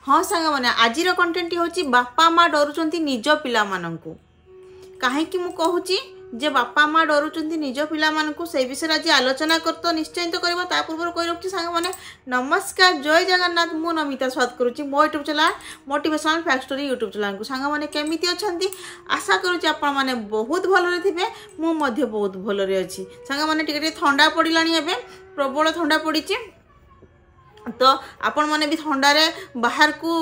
हाँ सांग मैंने आज कंटेंट हूँ बापा माँ डरुंच निज पिला कहीं मु कहूँ जे बापा माँ डरुंच निज पिला से विषय आज आलोचना कर तो निश्चय तो कर पूर्व कही रखी सांग मैंने नमस्कार जय जगन्नाथ मु नमिता स्वाद करुच्ची मो YouTube channel motivational fact story YouTube channel को सांग मैंने केमी अच्छा आशा करुच्ची आपण मैंने बहुत भल थे मुझे बहुत भलरे अच्छी सांग मैंने टे ठंडा पड़ा प्रबल ठंडा पड़ी तो आपण मैंने भी ठंडारे बाहर को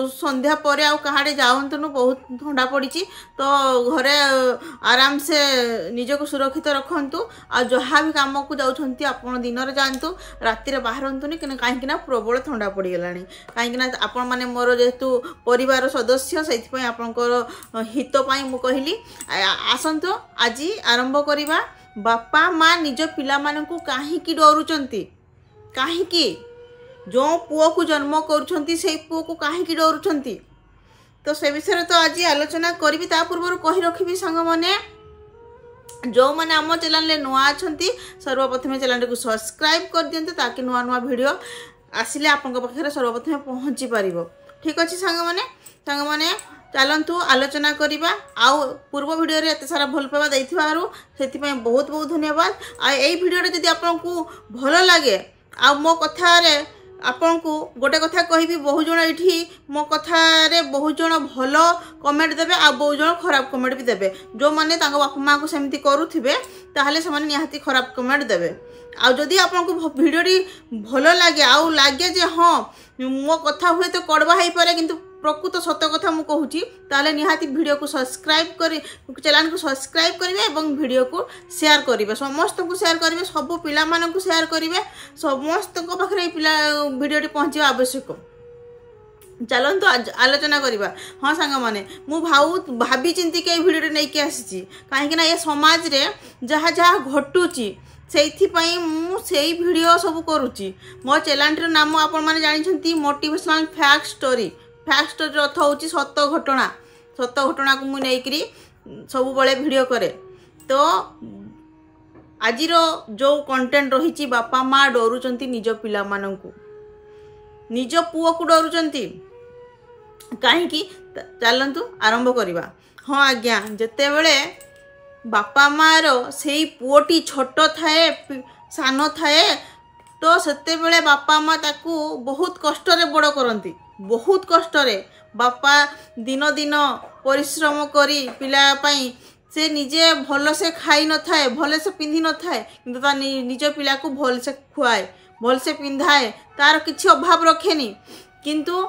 संध्या पर कहाड़े जाऊँ बहुत ठंडा पड़ी तो घरे आराम से निजक सुरक्षित रखु आ जहाँ भी कम को जाऊँच आपण दिन में जातु राति बाहरतुनि कहीं प्रबल ठंडा पड़गला कहीं आपण मैंने मोर जेहेतु परिवार सदस्य से आपंकर हितपाई मु कहली आसतु आज आरंभ करवा बापा माँ निज पिला मानकु काहे की डरुचंती काहे जो पुओ को जन्म करुछंती से पुओ को काहे की डरुछंती तो से विषय तो आज आलोचना करी ता पूर्व कही रखी सांग मैंने जो मैंने आम चैनल नुआ अच्छा सर्वप्रथम चैनल को सब्सक्राइब कर दियंते ताकि नुआ नुआ वीडियो आसिले आपन पाखे सर्वप्रथम पहुँची पार ठीक अच्छे सांग मैंने चलतु आलोचना करवा आउ पूर्व वीडियो रे एत सारा भल पावा देइथिबारु सेति पय बहुत बहुत धन्यवाद आ एई वीडियो रे जदि आपनकु भल लागे आ मो कथा रे आपन को गोटे कथा कहबी बहुत जन ये मो कथार बहुत जन भल कमेंट देवे आ बहुत जन खराब कमेंट भी देवे जो मैंने बापा माँ को सेमती करुवे ताहले से निहाती खराब कमेंट देवे आ जदि आपन को वीडियोटी भल लगे आउ लगे जे हाँ मो कथा हुए तो कड़वा हो पारे किंतु प्रकृत सत कथा मु कहूँ ताले निहाती वीडियो को सब्सक्राइब कर चैनल को सब्सक्राइब करेंगे और वीडियो को शेयर करेंगे समस्त को शेयर करेंगे सब पिला मानन को शेयर करेंगे समस्त पाखे पिला वीडियो पहुँचे आवश्यक चलतु आलोचना करवा हाँ सांग मैंने मुझे भाभी चिंती के वीडियो नहीं कि आसी कहीं ये समाज रे जहाँ जहाँ घटुची से वीडियो सब करुच्ची मो चैनल नाम आपण मैंने जानते मोटिवेशनल फैक्ट स्टोरी अर्थ हूँ सत घटना को मुझे सब बड़े वीडियो करे तो आज जो कंटेंट रही बापा माँ डरुंच निज पिला माननकु निज पुओ को डरुंच कहीं चलतु आरंभ करवा हाँ आज्ञा जिते बड़े बापा माँ से पुओटी छोट थाए सान थाए तो सेते बेले बापा माँ ताकू बहुत कष्ट बड़ करती बहुत कष्ट बापा दिन दिन परिश्रम करी पिला पाई से निजे भल से खाई न थाए भल से पिंधि न थाए किंतु ता निज पिला को भल से खुआए भल से पिंधाए तार किछि अभाव रखेनी किंतु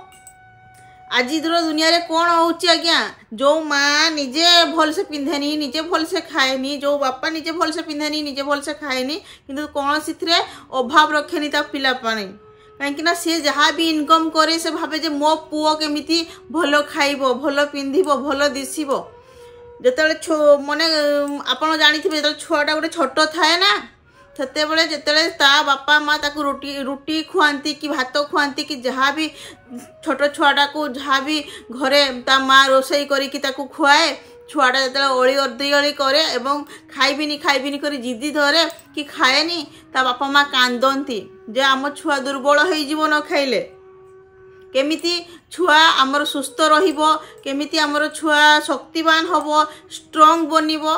आज दुनिया रे कौन होउची आज्ञा जो माँ निजे भल से पिंधेनी निजे भल से खाएनी जो बापा निजे भल से पिंधेनी निजे भल से खाएनी किंतु कौन सी अभाव रखेनी ता पिला पानी कहीं सी जहाँ भी इनकम करे से भावे जे मो पुओ केमिति भल खाइब भल पिंधिब भल दिशिब जो माने आपड़ जानी जो छुआटा गोटे छोट थाए ना सेते बड़े जिते ता बापा माँ ताकू रुटी खुआती कि भात खुआती कि जहाँ भी छोट छुआटा को जहाँ भी घरे ता माँ रोसई करी खुआए छुआटा जो अली अर्दी अली करे एवं खाइबिनी कर जिदी धरे कि खाएनी ता बापा माँ कांदती जे आम छुआ दुर्बल हो न खाइले केमिति छुआ आमर सुस्थ रहिबो केमिति आमर छुआ शक्तिवान हबो स्ट्रांग बनिबो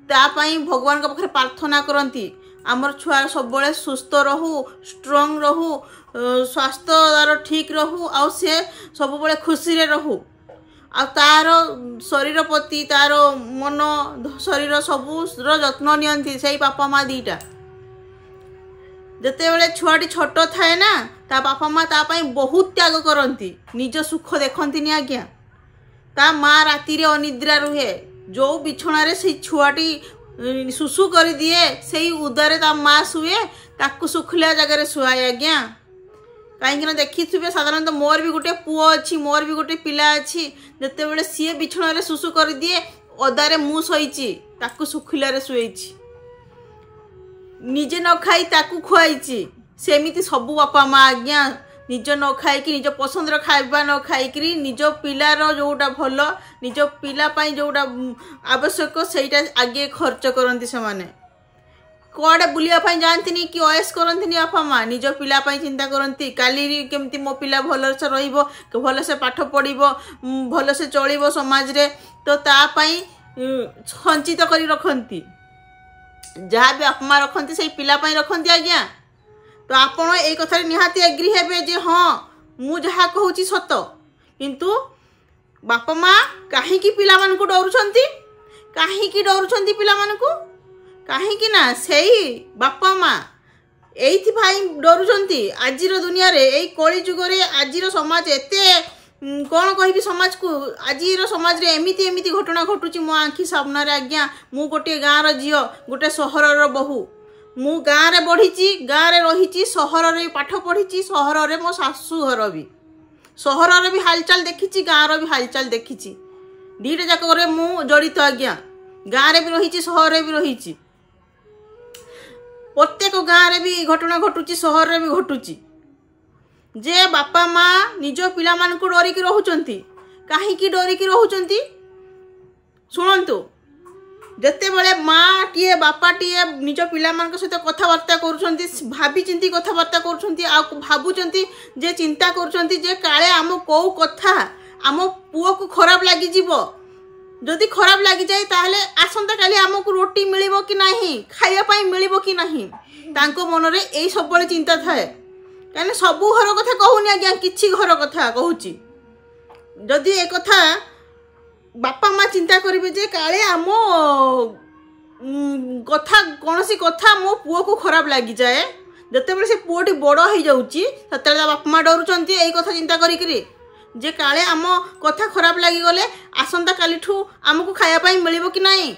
तापाई भगवान का पाखरे प्रार्थना करती आमर छुआ सब बड़े सुस्थ रहू स्ट्रांग रहू स्वास्थ्य तार ठीक रहू आ से सब बड़े खुशी रे रहू आ तार शरीर प्रति तार मन शरीर सबूर जत्न नियंती से बापा माँ दीटा जिते बड़े छुआटी छोट थाए ना ता बापा माँ तापाई बहुत त्याग करती निज सुख देखती आज्ञा ता माँ राति रे अनिद्रा रुहे जो बिछणारे से छुआटी सुसु कर दिए से उदरे ता माँ शुए ताकू सुखलिया जगह शुआए आज्ञा कहीं देखी थे साधारणतः मोर भी गोटे पुओ अच्छी मोर भी गोटे पिला अच्छी जिते बड़े सी बिछणारे सुसु कर दिए अदारे मु शोची ताकू सुखिलारे शुएची निजे न खाई ताकू खुआई सेमिति सबू बापा माँ आज्ञा निज न खाई निज पसंदर खाଇବା न खाई निज पिलार जोटा भल निज पिला जोटा आवश्यक सेटा आगे खर्च करती से माने कुआडे बुलिया जाती कि अयस करती बापा माँ निज पिलापाई चिंता करती काली केमती मो पिला भल से रल से पाठ पढ़ भल से चल समाज रे तो तापाई संचित कर रखती जहाँ भी बापा माँ रखती से पिलापाई रखती आज्ञा। तो आपण ये कथा निहाती एग्री हेबे जे हाँ मु जहाँ कहूँ सत किंतु बापा माँ कहीं पिला मानकु डरुछंती कहीं डरुछंती पिला मानकु कहीं ना सेही बापा माँ एथि भाई डरुछंती आजिर दुनिया रे एई कली जुग रे आजिर समाज एते कौन कहि समाज को आजिर समाज रे एमिति एमिति घटना घटुची मो आँखि सामने आज्ञा। मु गोटे गाँव झील गोटे सहर बहु मु गाँव रे बढ़ी गाँव रे रही सहर रे पाठ पढ़ी सहर रे मो शाशु घर भी सहर रे भी हालचाल देखी गाँव रे भी हालचाल देखी दीटा जाक मु जड़ित आज्ञा। गाँव रे भी रही सहर रे भी रही प्रत्येक गाँव रे भी घटना घटुची सहर रे भी घटुची जे बापा माँ निज पिला मानकु डरिकी रहउचंती काहींकी डरिकी रहउचंती। शुणंतु जते बेले माँ टीए बापा टीए निज पिला मान सहित कथबार्ता करुछंती भाभी चिंती कथबार्ता करुछंती आ भाबुचंती जे चिंता करुछंती जे काले आम को कथा आम पुओ को खराब लागी जीवो जदि खराब लगी जाए ताहले आसंता काली आमको रोटी मिलिबो कि नहीं खाइया पाई मिलिबो कि नहीं तांको मनरे एई सबले चिंता थाए कने सबु घर कथा कहूनी आज्ञा किछि घर कथा कहूची जदि ए कथा बापा माँ चिंता करिवे जे काले आम कथा कोनसी कथा मो पुओ को खराब लगी जाए जते बेले से पुओटी बड़ हो जाउची तते बापा माँ डरुचंती एई कथा चिंता करिकरी जे काले आम कथा खराब लगी गले आसंता काली ठू आमको खाया पाई मिलिबो कि नहीं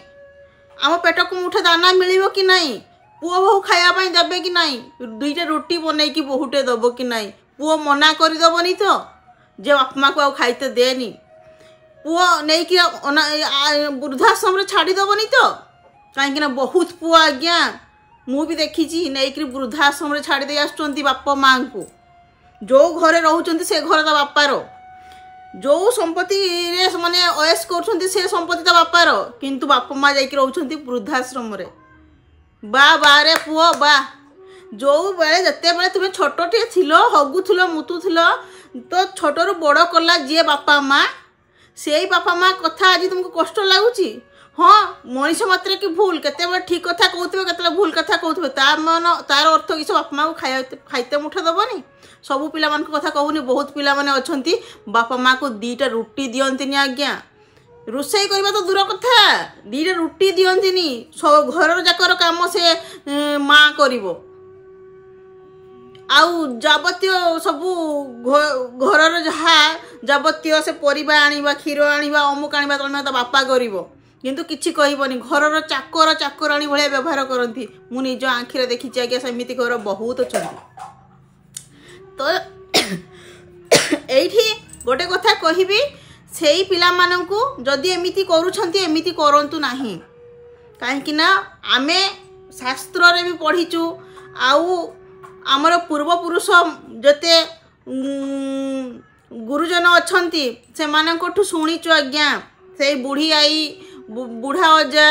आम पेट को मुठे दाना मिलिबो कि नहीं पुओ बहु खाया पाई देबे कि नहीं दुईटा रोटी बनै कि बहुटे दबो कि नहीं पुओ मना कर दबनी तो जे बापा माँ को आ खाइते देनी पुओ नहीं कि वृद्धाश्रम रे छाड़ी दबनी तो कहीं बहुत पुओ आज्ञा मु भी देखी नहीं कि वृद्धाश्रम रे छाड़ी दे आसुचंती बापा माँ को जो घरे रहउचंती से घर ता बापार जो संपत्ति रे माने अयस करछंती से संपत्ति ता बापार किंतु बापा माँ जाइक रहउचंती वृद्धाश्रम रे बा बारे पुओ बा जो बेले जते बेले तुमे छोटटे थिलो हगुथिलो मुतुथिलो तो छोटरू बड़ कला जे बापा माँ से बापा माँ कथा आज तुमको कष्ट लगुची हाँ मनीष मात्र कि भूल केते ठीक कथा कहते केते भूल कथा कहते तार अर्थ किसी बापा माँ को खाइते मुठे दबनी सबू पिला मान कथा कहूनी बहुत पिला माने अछंती बापा माँ को दीटा रुटी दियंतिनी आज्ञा रोषेई करबा तो दूर कथा दीटा रुटी दियंतिनी घर जाकर काम से माँ करिवो आउ जाबतीय सबू घर जहा जाबतीय से परिबा आनिबा क्षीर आनिबा अमुक आनिबा तलमे बापा करिवो किंतु किछि कहबनी घर चाकर चाकराणी भाया व्यवहार करती मु निज आँखिरे देखी आज्ञा सेमिति घर बहुत अछंती। तो एठी गोटे कथा कहबी सेई पिला मानंकु जदि एमिति करूछंती एमिति करंतु नाही काहेकि ना आमे शास्त्र रे भी पढ़ीचु आउ आमर पूर्वपुरुष जते गुरुजन अछंती से मानंकोठु सुनिचु आज्ञा से बुढ़ी आई बुढ़ा अजा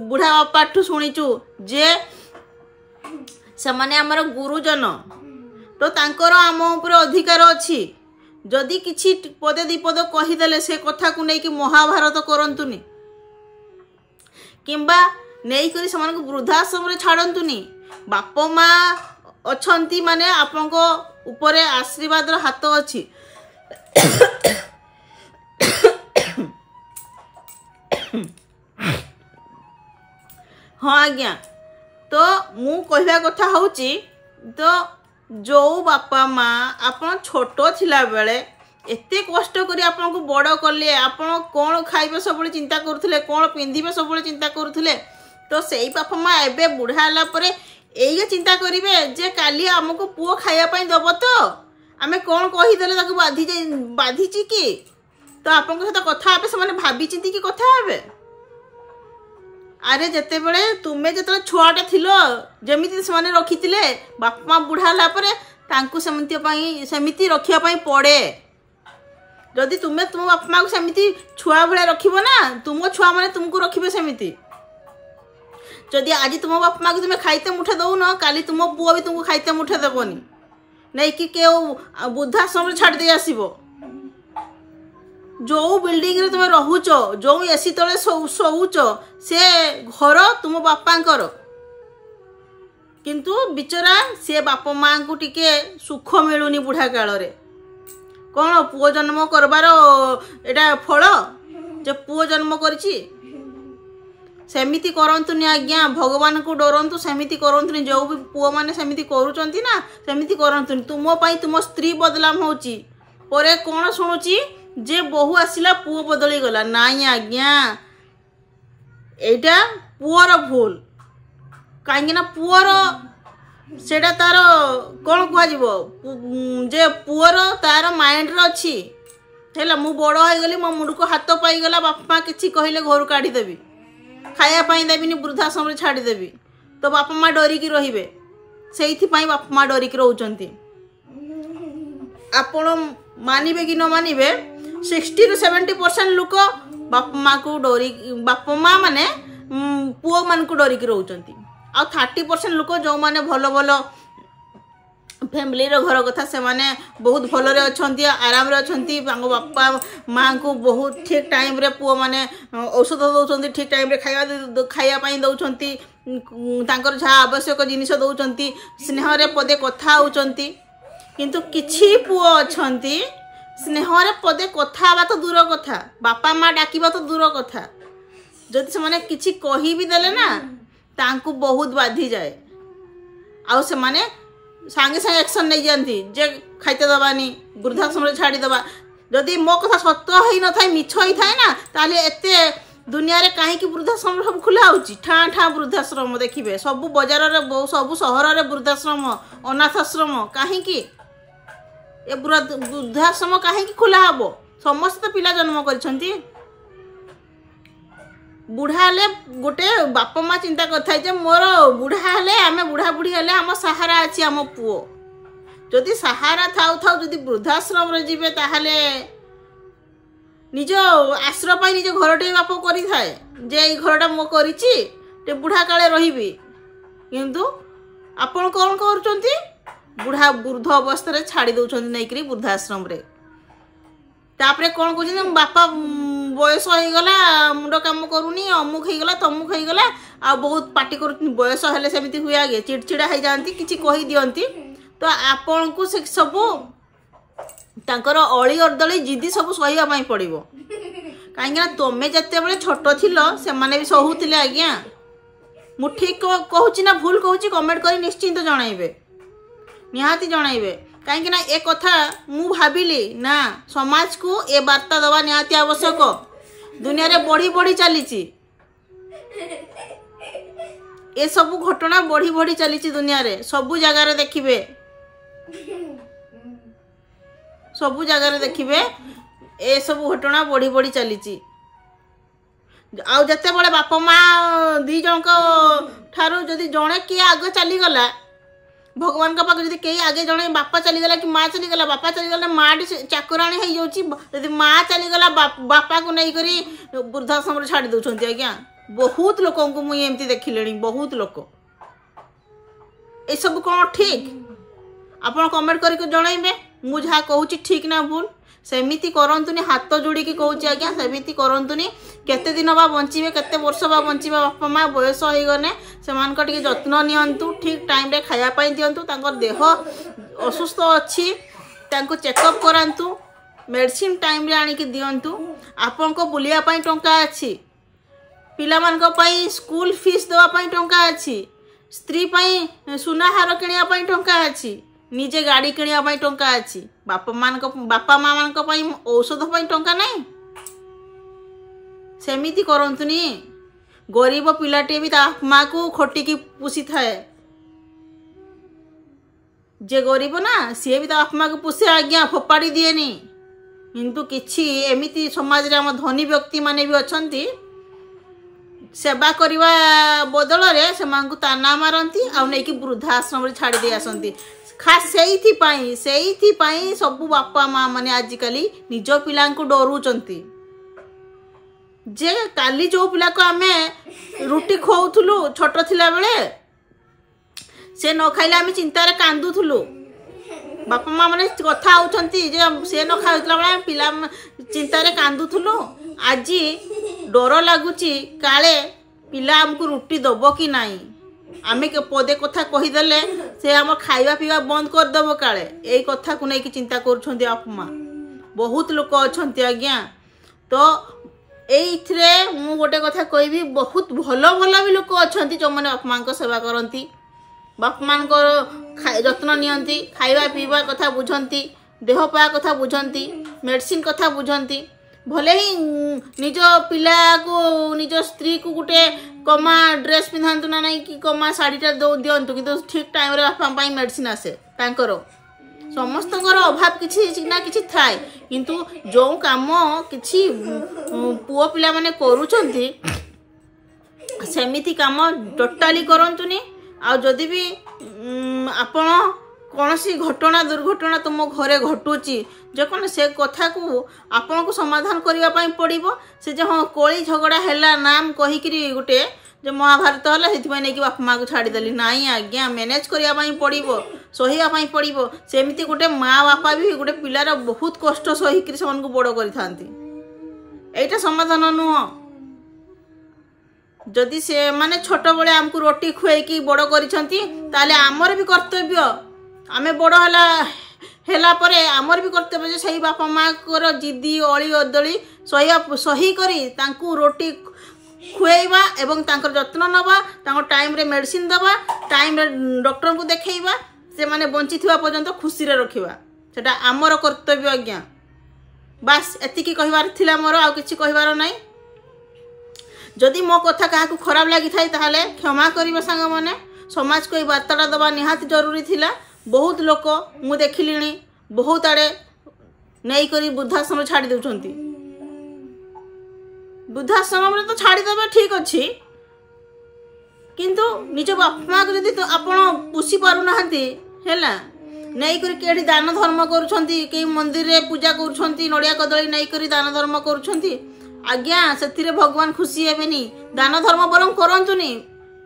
बुढ़ा बापाठु शुणीचु जे से माने आमर गुरुजन तो तांकर आम उपर अधिकार अच्छी जदि किछि पदे दीपद कहीदेले से कथा को नहीं कि महाभारत करंतुनी किंबा नहीं करी समान को वृद्धाश्रम रे छाड़ंतुनी बापा माँ अछंती माने आपनको ऊपर आशीर्वाद रो हाथ अच्छी हाँ आज्ञा तो मु कहवा कथा होची तो जो बापा माँ आपण छोट थिला बेले एते कष्ट करी आपन को बड़ कले आपण कौन खाइबे सब चिंता करुले कौन पिंधिबे सब चिंता करुले तो सेई बापा माँ एबे बुढ़ा हला परे एई चिंता करिवे जे काली हमको पुओ खाइया पई दब तो आमे कौन कही देले ताको बाधिची कि तो आपन को सहित कथा हेबे से भाभी चिंती कि कथा हेबे अरे जिते बड़े तुम्हें जो छुआटे थिलो जमीती से रखी बापा बुढ़ा हला सेमती रखापी पड़े जदि तुम्हें तुम बापा माँ को सेमती छुआ भाया रखिब ना तुम छुआ मैंने तुमको रखिए सेमती जदि आज तुम बापा माँ को तुम्हें खाइते मुठे दौन काली तुम पुओ भी तुमको खाइते मुठे देवनी नहीं कि वृद्धाश्रम छाड़ दे आसब जो बिल्डिंग रे तुम रहुच जो एसी तले शोच से घर तुम बापांकर किंतु बिचरा से बापा माँ को टिके सुख मिलूनी बुढ़ा काल रे कौन पुओ जन्म करबार एटा फल जे पुओ जन्म करिछि सेमिति करंतुनी आज्ञा भगवान को डरंतु सेमिति करंतुनी जो भी पुओ माने सेमिति करूचंती ना सेमिति करंतुनी तुम पई तुम स्त्री बदलाम होची परे कौन शुणुची जे बहु आसिला पुओ बदली गला नाई आज्ञा एटा पुओर भूल कहीं पुओर सेटा तार कौन कह जे पुओर तार माइंड रे अच्छी है मु बड़ हो गली मो मुंड को हाथ पाईगला बापा किसी कहले घर काढ़ीदेवी खायापाई देवी वृद्धाश्रम छाड़देवी तो बापा माँ डरिकी रे से बापा माँ डरिकी रोचंती आपण मानिबे कि न मानिबे 60 to 70% लोक बापा माँ को डरी बापा माँ माने पुओ मान को डरिकी रोचंती आ 30% लोक जो माने भल भल फैमिली रो घर कथा से माने बहुत भल रे अछंती आराम रे अछंती बापा माँ को बहुत ठीक टाइम रे पुओ माने औषध दौरान ठीक टाइम रे खाया पाई दौरान तांकर जहाँ आवश्यक जिनिस दौरान स्नेह रे पदे कथा होचंती किंतु किछि पुओ अछंती स्नेह रे पदे कथा आबा तो दूर कथा बापा माँ डाकिबा तो दूर कथा जदि से माने किछि कहि भी देले ना तांकु बहुत बाधी जाए आउ से माने सांगे सांगे एक्शन नहीं जानती जे खाइते दबानी वृद्धाश्रम छाड़ीदबा जदि मो कथा सत्य ही न थाए मिछ ही थाए ना ताले एते दुनिया रे काहे कि वृद्धाश्रम सब खुला होची ठा ठा वृद्धाश्रम देखिबे सब बाजार रे सब शहर रे वृद्धाश्रम अनाथाश्रम काहे कि ए वृद्धाश्रम काहे कि खुला हबो समस्त पिला जन्म करछंती बुढ़ा हेले गोटे बापा माँ चिंता करता है मोर बुढ़ा हेले आमे बुढ़ा बुढ़ी हेले आम सहारा अच्छी आम पुओ जदि सहारा थाउ थाउ जदि वृद्धाश्रम रे जीवे ताहले निज आश्रय पाई निज घरटे बाप करी थाए जे ई घरटा मो करिछि ते बुढ़ा काले रहिबी किंतु आपण कोन करूचंती बुढ़ा वृद्ध अवस्था रे छाड़ी दउचंती नैकरी वृद्धाश्रम रे तापरे कोन कहउछन बापा बयस हो गला मुंड काम करूनी अमुक हो गला तमुक हो गला आ बहुत पार्टी कर बयस हेले सेमिति हुए आगे चिड़चिड़ा हो जाती किसी कही दियंती तो आपण को से सब तांकर अली अर्दली जिदी सब सहिबा पई पड़िबो काहेकि तमे जते बेले छोट थिलो से माने भी सहुतिले आज्ञा मु ठीक कहूची ना भूल कहूची कमेंट करी निश्चिंत जणाइबे निहाती जणाइबे कहीं ना ए कथा मु भाविली ना समाज को ए वार्ता दवा निहाती आवश्यक दुनिया रे बढ़ी बढ़ी चली ए सब घटना बढ़ी बढ़ी चली दुनिया रे सबु जगह रे देखिबे सबु जगह रे देखिबे ए सब घटना बढ़ी बढ़ी चली आउ जते बड़े बापा माँ दी जन ठारू जदि जड़े किए आग चलीगला भगवान का पाक जब कई आगे जड़े बापा चलीगला कि माँ चलीगला बापा चलीगला माँ चाकराणी हो जाऊँगी माँ चलीगला बापा को नहीं करी वृद्धाश्रम छाड़ी दौरान आज्ञा बहुत लोक मुझे एमती देखिले बहुत लोक ये सब कौन ठीक आप कमेंट करके जनइबे मु जहाँ कहूँ ठीक ना भूल सेमिति करंतुनी हाथ जोड़ी की कहूँ आज्ञा सेमिति करंतुनी केते दिन बा बंचिबे केते वर्ष बा बंचिबे बापा माँ बयस हो गने सेमान को जत्न नियंतु ठीक टाइम रे खाया पाई दियंतु तांकर देह असुस्थ अच्छी तांको चेकअप करांतु मेडिसिन टाइम रे आनी की दियंतु आपन को बुलिया पाई टंका अछि पिला मान को पाई स्कूल फीस देवा पाई टंका अछि स्त्री पाई सुना हार किनिया पाई टंका अछि निजे गाड़ी किनिया पाई टंका अछि बापा माँ मान को पाई औषध पाई टंका नहीं सेमिति करंतुनी गरीब पिलाटे भी ता माँ को खटिकी पोषी थाए जे गरीब ना सी भी ता आत्मा को पोषे आज्ञा फोपाड़ी दिएनी किंतु किछि एमिति समाज रे हम धनी व्यक्ति माने भी अछंती सेवा करवा बदल रे से मां को ताना मारंती आ नै कि वृद्धाश्रम रे छाड़ी दे आसंती खास सेइथि पाई सब बापा माँ माने आजिकली निज पिला को डरुचंती जे काली जो पिला को आमे रुटी खोउथुलु छोट थिला बेले से न खाइले आमे चिंता रे कांदुथुलु बापा माँ मैंने कथा होती से न खाऊला बेले पिला चिंता रे कांदुथुलु आज डर लगुच काले पिला आमको रुटी दब कि नाई आमे के पदे कथा कहीदेले से आम खाଇବା पीवा बंद करदेव काले यही कथा को लेकिन चिंता करुँच बापा माँ बहुत लोक अच्छा आज्ञा तो ये मु गोटे कथा कहबी बहुत भल भल भी लोक अच्छा जो मैंने बापा माँ सेवा करती बापा मान जत्न नियंती खाଇବା पीवा कथा बुझंती देह पा कथा बुझंती मेडिसिन कथा बुझंती भले ही निज पिला को निज स्त्री को गोटे कमा ड्रेस पिंधातु ना नहीं कि कमा शाढ़ीटा दिंतु कि ठीक टाइम रे बापा मेडिसिन आसे तांकर समस्त अभाव किसी ना किसी थाए किंतु जो काम किसी पुओ पिला माने करूछंती सेमिति काम टोटाली करंतुनी आ जदि भी आपण कौन सी घटना दुर्घटना तुम घरे घटुची जखन से कथा को आपन को समाधान करने पड़ो से जो हाँ कली झगड़ा है नाम कहीकि गोटे जो महाभारत है से नहीं कि बापा माँ को छाड़देली नाई आज्ञा मैनेज करने पड़ो सहापी पड़ो सेमती गोटे माँ बापा भी गोटे पिलार बहुत कष्ट सहीकि से बड़ कर समाधान नुह जदि से माने छोट बड़े आमको रोटी खुआई बड़ कर आमर भी कर्तव्य आमे बड़ है परे आमर भी कर्तव्य से बापा माँ को जिदी अली अदली सही करी तांकु रोटी खुएबा एवं तांकर जत्न नवा टाइम रे मेडिसिन दबा टाइम रे डॉक्टर को देखैबा से माने बंची थिबा पर्यंत खुशी रे रखिबा सेटा आमर कर्तव्य आज्ञा बस एतिकी कहिबार थिला मोर आ किछि कहिबार नाही जदि मो कथा क्या खराब लगी था ताहले क्षमा करिबा संग माने समाज को वार्ता दबा निहाती जरूरी थिला बहुत लोक मु देखिलिनी बहुत आड़े नहीं करी वृद्धाश्रम छाड़ी दउछंती वृद्धाश्रम रे तो छाड़ी देबे ठीक अच्छी किंतु निज बापा माँ को जदि तो आपण पुषि पारु नाहंती हैला नहीं करी केडी दान धर्म करूछंती के मंदिर रे पूजा करूछंती नडिया कदली नहीं करी दान धर्म करूछंती आज्ञा से भगवान खुशी हेबेनी दान धर्म बरम करंतुनी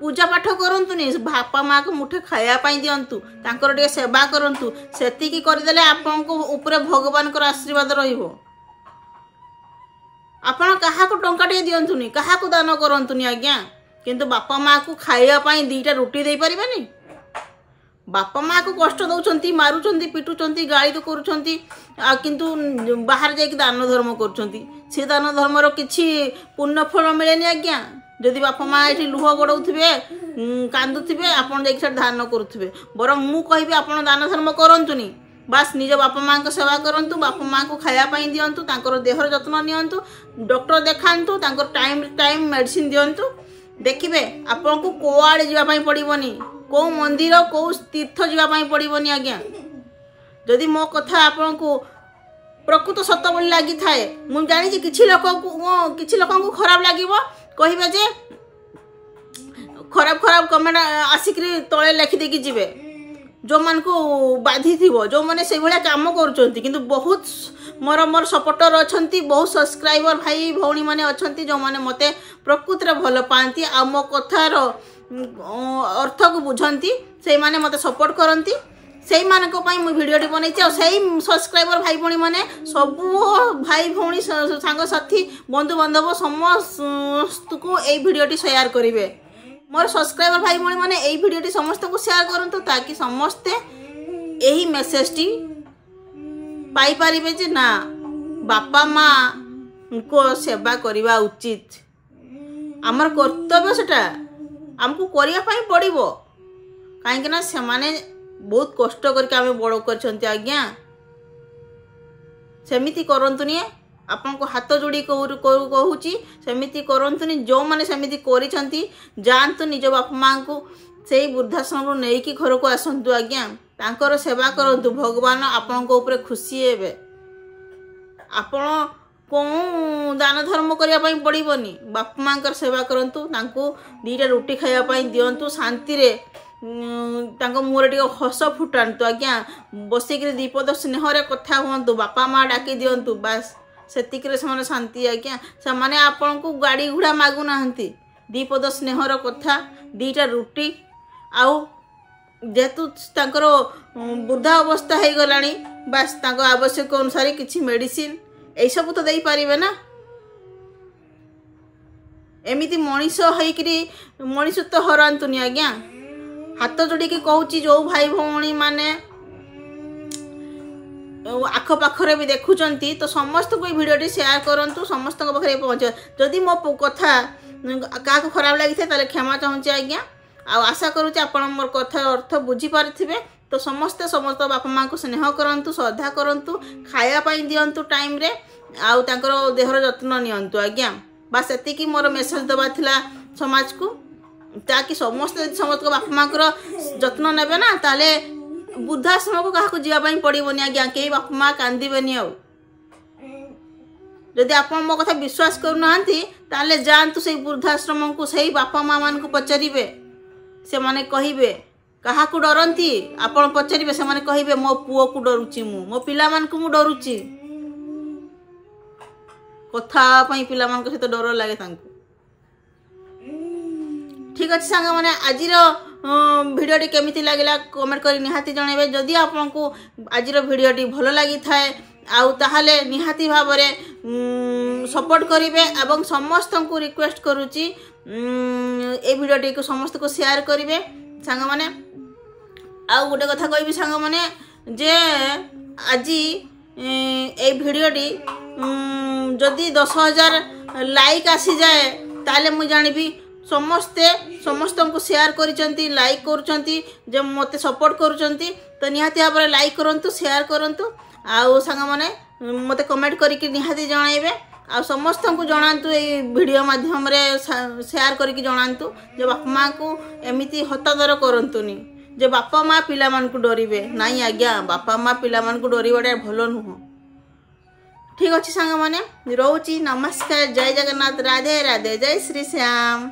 पूजा पाठ करंतुनी बापा माँ को मुठे खायापाई दिंतु तांकर टे सेवा करंतु सेतिकी करदेले आपन को ऊपर भगवान को आशीर्वाद रहिबो आपण काहा को टंका टे दिंतुनी काहा को दान करंतुनी आज्ञा किंतु बापा माँ को खायापाई दीटा रोटी दे परिबेनी बापा माँ को कष्ट दौरान मारुंट पिटुंट गाड़ी तो करुँच किंतु बाहर जाकि दान धर्म कर दान धर्मर किसी पुण्य फल मिले आज्ञा जदि बापा माँ ये लुह गड़े कांदुवे आपड़ जा दान करुवे बर मु कहि आप दान धर्म करंतुनी बास निज बापा माँ को सेवा करूँ बापा माँ को खायापाई दिंतु तांकर देहर जत्न नियंतु डॉक्टर देखातु टाइम टाइम मेडिसिन दिंतु देखिए आपन को कोआड़े जावाई पड़ोनी कौ मंदिर कौ तीर्थ जावाई पड़ोनी आज्ञा जदि मो कथा आपन को प्रकृत सत बोली लगी थाए मुझे जानी किसी लोक को खराब लगे कहे जे खराब खराब कमेंट आसिक तले लिखिदेकी जी जो मान को बाधि थी जो मैंने से भाया कम कर बहुत मोर सपोर्टर अच्छा बहुत सब्सक्राइबर भाई भौणी मैंने अच्छा जो मैंने मत प्रकृत भल पाती आ मो कथार अर्थ को बुझंती से माने मत सपोर्ट करती से मुझे भिडियोटी बनई सब्सक्राइबर भाई भौणी मैंने सब भाई भौणी सांग साथी बंधु बांधव समस्त को यही भिडियोटी शेयर करेंगे मोर सब्सक्राइबर भाई भौणी मैंने यही भिडियोटी समस्त को शेयर करंतु ताकि समस्ते यही मेसेजटी पाई पारिबे जे ना बापा माँ को सेवा करवा उचित आमर कर्तव्य सेटा आमको करिया पाई पड़िबो काहेकि ना से माने बहुत कष्ट करके आमे बड़ करछंती आज्ञा सेमिति करंतुनी आपन को हाथ जोड़ी कहूची सेमिति करंतुनी जो माने सेमिति करिसंती जानतु निज बापा माँ को से वृद्धाश्रम नहीं कि घर को आसतु आज्ञा तांकर सेवा करंतु भगवान आपन को ऊपर खुशी हेबे आपण को दान धर्म करने पड़ोनी बापा माँ सेवा करंतु तांको दीटा रोटी खायापाई दिंतु शांति रे मुहर टे हस फुटातु आज्ञा बसिक दीपद स्नेह कथा हूँ बापा माँ डाकी दिंतु बास सेतिकरे से शांति आज्ञा से आपण को गाड़ी घोड़ा मागु नाहंती दीपद स्नेहर कथा दीटा रुटी आउ जेहेतु तांकर वृद्धा अवस्था हो गलानी बास तांको आवश्यक अनुसार किछि मेडिसिन ए सब तो दे पारिबे ना एमिति मनीष होइकरी मनीष तो हरांतुनी आज्ञा हाथ जोड़ी के कहूची जो भाई भौणी माने आख पाखरे भी देखुचंती तो समस्त को वीडियो शेयर करंतु समस्त पाखे पहुँच जदि मो कथा क्या खराब लगी थे क्षमा चाहूँगी आज्ञा आशा करुँचे आपण मोर कथा अर्थ बुझी पारिथिबे तो समस्त बापा माँ को स्नेह करंतु श्रद्धा करंतु खाया पाई दियंतु टाइम रे आउ तांकर देहर जत्न नियंतु आज्ञा बास एतिकी मोर मेसेज दबा थिला समाज को ताकि समस्त बापा माँ को जत्न नेबे ना ताले वृद्धाश्रम को क्या जावाई पड़ोनी आज्ञा कई बापा माँ कांदीबेनी आउ जदि आप मो कथा विश्वास करूना ताले जातु से वृद्धाश्रम को सही बापा माँ मान को पचारे से माने कहिबे कहा को डरती आपण पचारे से माने कहिबे मो पुओ को डरुची मो पिला मान को मु डरुची कथा पई पिला मान को से तो डर लागे तांको ठीक अच्छे सांग मैंने आज भिडियोटी केमिति लागला कमेंट करी निहाती जनइबे जदि आपको आज भिडियोटी भल लगी थाए आउ ताहले निहाती भाव सपोर्ट करेंगे एवं समस्त को रिक्वेस्ट करुच्ची ए भिडियोटी को समस्त को शेयर करेंगे सांग मैंने आउ गोटे कथा कहबी सांग मैंने जे आज ए भिडियोटी जदि 10,000 लाइक आसी जाए ताले मु जानिबी समस्ते समस्त को शेयर करिसंती लाइक करुचंती जे मते सपोर्ट करुचंती तो निहाती भाव लाइक करंतु शेयर करंतु आउ सांग माने मते कमेंट करके निहाती जणाइबे आ समस्त को जणांतु ए वीडियो माध्यम रे शेयर करके जणांतु जे बापा माँ को एमिति हतादर करंतुनी जे बापा माँ पिला मान को डरिबे नाही आज्ञा बापा माँ पिला मान को डरिबाटा भलो नुह ठीक अच्छे सांग माने रोची नमस्कार जय जगन्नाथ राधे राधे जय श्री श्याम।